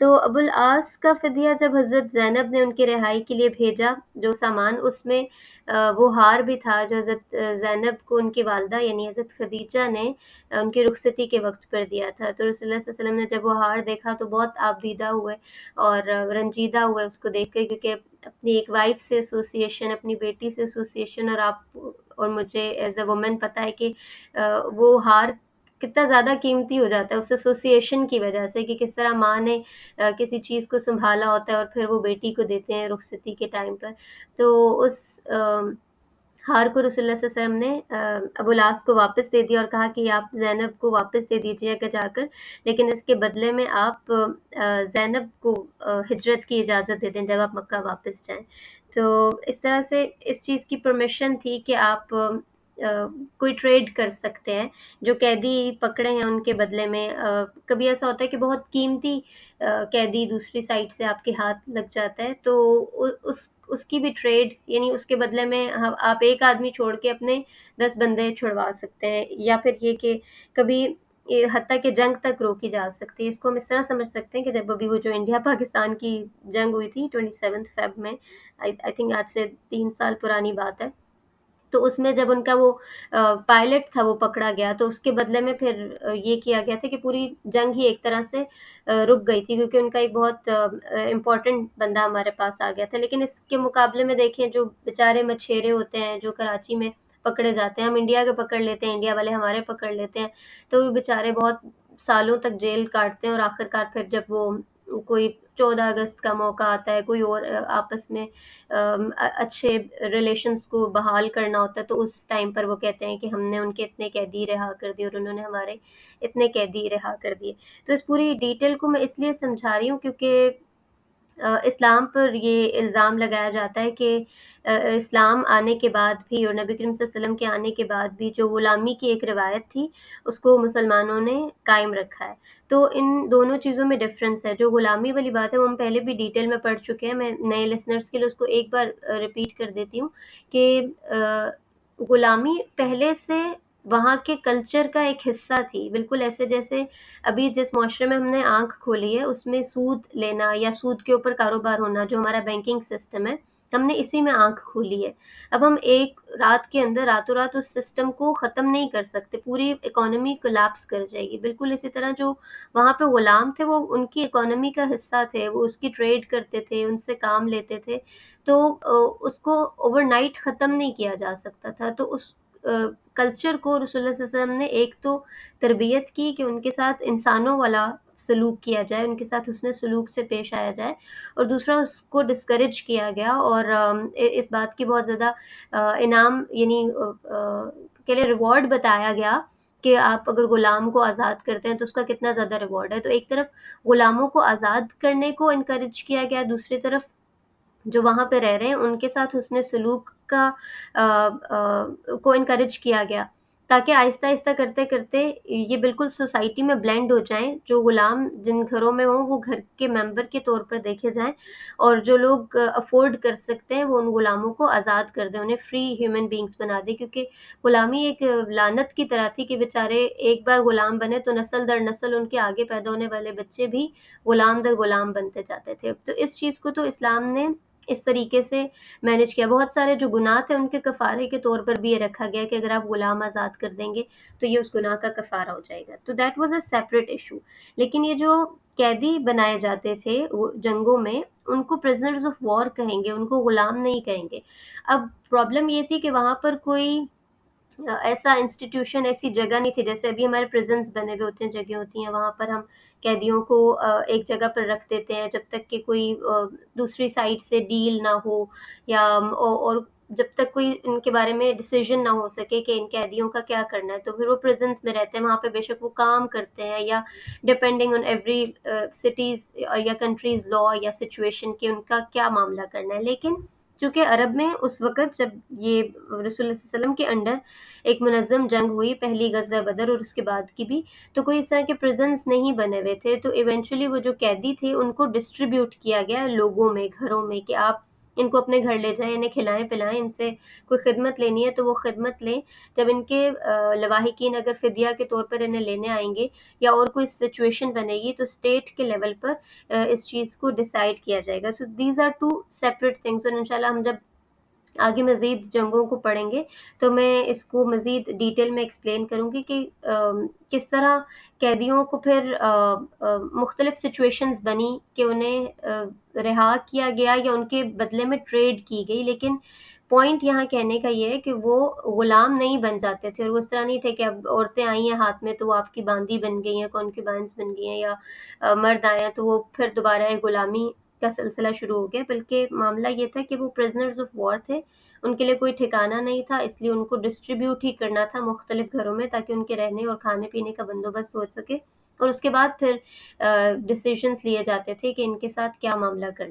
تو ابوالعاص کا فدیہ جب حضرت زینب نے ان کی رہائی کے لیے بھیجا، جو سامان اس میں وہ ہار بھی تھا جو حضرت زینب کو ان کی والدہ یعنی حضرت خدیجہ نے ان کی رخصتی کے وقت پر دیا تھا، تو رسول اللہ صلی اللہ علیہ وسلم نے جب وہ ہار دیکھا تو بہت آبدیدہ ہوئے اور رنجیدہ ہوئے اس کو دیکھ کے، کیونکہ اپنی ایک وائف سے ایسوسیشن، اپنی بیٹی سے ایسوسیشن، اور آپ اور مجھے ایز اے وومن پتہ ہے کہ وہ ہار کتنا زیادہ قیمتی ہو جاتا ہے اس ایسوسیشن کی وجہ سے، کہ کس طرح ماں نے کسی چیز کو سنبھالا ہوتا ہے اور پھر وہ بیٹی کو دیتے ہیں رخصتی کے ٹائم پر. تو اس ہار کو رسول اللہ صلی اللہ علیہ وسلم نے ابوالعاص کو واپس دے دیا اور کہا کہ آپ زینب کو واپس دے دیجیے گا جا کر، لیکن اس کے بدلے میں آپ زینب کو ہجرت کی اجازت دے دیں جب آپ مکہ واپس جائیں. تو اس طرح سے اس چیز کی پرمیشن تھی کہ آپ کوئی ٹریڈ کر سکتے ہیں. جو قیدی پکڑے ہیں ان کے بدلے میں کبھی ایسا ہوتا ہے کہ بہت قیمتی قیدی دوسری سائڈ سے آپ کے ہاتھ لگ جاتا ہے، تو اس کی بھی ٹریڈ، یعنی اس کے بدلے میں آپ ایک آدمی چھوڑ کے اپنے 10 بندے چھڑوا سکتے ہیں، یا پھر یہ کہ کبھی حتیٰ کہ جنگ تک روکی جا سکتی ہے. اس کو ہم اس طرح سمجھ سکتے ہیں کہ جب ابھی وہ جو انڈیا پاکستان کی جنگ ہوئی تھی 27 فیب میں، آئی تھنک آج سے 3 سال پرانی بات ہے، تو اس میں جب ان کا وہ پائلٹ تھا وہ پکڑا گیا، تو اس کے بدلے میں پھر یہ کیا گیا تھا کہ پوری جنگ ہی ایک طرح سے رک گئی تھی، کیونکہ ان کا ایک بہت امپورٹنٹ بندہ ہمارے پاس آ گیا تھا. لیکن اس کے مقابلے میں دیکھیں جو بیچارے مچھیرے ہوتے ہیں جو کراچی میں پکڑے جاتے ہیں، ہم انڈیا کے پکڑ لیتے ہیں، انڈیا والے ہمارے پکڑ لیتے ہیں، تو وہ بیچارے بہت سالوں تک جیل کاٹتے ہیں، اور آخر کار پھر جب وہ کوئی 14 اگست کا موقع آتا ہے، کوئی اور آپس میں اچھے ریلیشنز کو بحال کرنا ہوتا ہے، تو اس ٹائم پر وہ کہتے ہیں کہ ہم نے ان کے اتنے قیدی رہا کر دیے اور انہوں نے ہمارے اتنے قیدی رہا کر دیے. تو اس پوری ڈیٹیل کو میں اس لیے سمجھا رہی ہوں کیونکہ اسلام پر یہ الزام لگایا جاتا ہے کہ اسلام آنے کے بعد بھی اور نبی کریم صلی اللہ علیہ وسلم کے آنے کے بعد بھی جو غلامی کی ایک روایت تھی اس کو مسلمانوں نے قائم رکھا ہے. تو ان دونوں چیزوں میں ڈفرینس ہے. جو غلامی والی بات ہے وہ ہم پہلے بھی ڈیٹیل میں پڑھ چکے ہیں، میں نئے لسنرز کے لیے اس کو ایک بار ریپیٹ کر دیتی ہوں کہ غلامی پہلے سے وہاں کے کلچر کا ایک حصہ تھی، بالکل ایسے جیسے ابھی جس معاشرے میں ہم نے آنکھ کھولی ہے اس میں سود لینا یا سود کے اوپر کاروبار ہونا، جو ہمارا بینکنگ سسٹم ہے، ہم نے اسی میں آنکھ کھولی ہے. اب ہم ایک رات کے اندر راتوں رات اس سسٹم کو ختم نہیں کر سکتے، پوری اکانومی کولیپس کر جائے گی. بالکل اسی طرح جو وہاں پہ غلام تھے وہ ان کی اکانومی کا حصہ تھے، وہ اس کی ٹریڈ کرتے تھے، ان سے کام لیتے تھے، تو اس کو اوور نائٹ ختم نہیں کیا جا سکتا تھا. تو اس کلچر کو رسول اللہ صلی اللہ علیہ وسلم نے ایک تو تربیت کی کہ ان کے ساتھ انسانوں والا سلوک کیا جائے، ان کے ساتھ حسن سلوک سے پیش آیا جائے، اور دوسرا اس کو ڈسکریج کیا گیا، اور اس بات کی بہت زیادہ انعام یعنی کے لیے ریوارڈ بتایا گیا کہ آپ اگر غلام کو آزاد کرتے ہیں تو اس کا کتنا زیادہ ریوارڈ ہے. تو ایک طرف غلاموں کو آزاد کرنے کو انکریج کیا گیا، دوسری طرف جو وہاں پہ رہ رہے ہیں ان کے ساتھ حسن سلوک کا کو انکریج کیا گیا، تاکہ آہستہ آہستہ کرتے کرتے یہ بالکل سوسائٹی میں بلینڈ ہو جائیں. جو غلام جن گھروں میں ہوں وہ گھر کے ممبر کے طور پر دیکھے جائیں، اور جو لوگ افورڈ کر سکتے ہیں وہ ان غلاموں کو آزاد کر دیں، انہیں فری ہیومن بینگز بنا دیں. کیونکہ غلامی ایک لعنت کی طرح تھی کہ بیچارے ایک بار غلام بنے تو نسل در نسل ان کے آگے پیدا ہونے والے بچے بھی غلام در غلام بنتے جاتے تھے. تو اس چیز کو تو اسلام نے اس طریقے سے مینج کیا. بہت سارے جو گناہ تھے ان کے کفارے کے طور پر بھی یہ رکھا گیا کہ اگر آپ غلام آزاد کر دیں گے تو یہ اس گناہ کا کفارہ ہو جائے گا. تو that was a separate issue. لیکن یہ جو قیدی بنائے جاتے تھے جنگوں میں، ان کو پرزنرز آف وار کہیں گے، ان کو غلام نہیں کہیں گے. اب پرابلم یہ تھی کہ وہاں پر کوئی ایسا انسٹیٹیوشن، ایسی جگہ نہیں تھی جیسے ابھی ہمارے پریزنس بنے ہوئے ہوتے ہیں، جگہ ہوتی ہیں وہاں پر ہم قیدیوں کو ایک جگہ پر رکھ دیتے ہیں جب تک کہ کوئی دوسری سائڈ سے ڈیل نہ ہو، یا اور جب تک کوئی ان کے بارے میں ڈیسیژن نہ ہو سکے کہ ان قیدیوں کا کیا کرنا ہے. تو پھر وہ پریزنس میں رہتے ہیں، وہاں پہ بے شک وہ کام کرتے ہیں، یا ڈپینڈنگ آن ایوری سٹیز یا کنٹریز لا یا سچویشن کہ ان کا کیا معاملہ کرنا ہے. لیکن چونکہ عرب میں اس وقت جب یہ رسول اللہ صلی اللہ علیہ وسلم کے انڈر ایک منظم جنگ ہوئی، پہلی غزوہ بدر اور اس کے بعد کی بھی، تو کوئی اس طرح کے پریزنس نہیں بنے ہوئے تھے. تو ایونچولی وہ جو قیدی تھے ان کو ڈسٹریبیوٹ کیا گیا لوگوں میں، گھروں میں، کہ آپ ان کو اپنے گھر لے جائیں، انہیں کھلائیں-پلائیں، ان سے کوئی خدمت لینی ہے تو وہ خدمت لیں۔ جب ان کے لواحقین اگر فدیہ کے طور پر انہیں لینے آئیں گے یا اور کوئی سچویشن بنے گی تو اسٹیٹ کے لیول پر اس چیز کو ڈیسائیڈ کیا جائے گا۔ So these are two separate things, اور انشاءاللہ ہم جب آگے مزید جنگوں کو پڑھیں گے تو میں اس کو مزید ڈیٹیل میں ایکسپلین کروں گی کہ کس طرح قیدیوں کو پھر مختلف سچویشنز بنی کہ انہیں رہا کیا گیا یا ان کے بدلے میں ٹریڈ کی گئی، لیکن پوائنٹ یہاں کہنے کا یہ ہے کہ وہ غلام نہیں بن جاتے تھے، اور وہ اس طرح نہیں تھے کہ اب عورتیں آئی ہیں ہاتھ میں تو وہ آپ کی باندی بن گئی ہیں، کونکیبائنس بن گئی ہیں، یا مرد آئے ہیں تو وہ پھر دوبارہ غلامی کا سلسلہ شروع ہو گیا، بلکہ معاملہ یہ تھا کہ وہ پرزنرز آف وار تھے، ان کے لیے کوئی ٹھکانہ نہیں تھا، اس لیے ان کو ڈسٹریبیوٹ ہی کرنا تھا مختلف گھروں میں تاکہ ان کے رہنے اور کھانے پینے کا بندوبست ہو سکے، اور اس کے بعد پھر ڈیسیجنس لیے جاتے تھے کہ ان کے ساتھ کیا معاملہ کرنا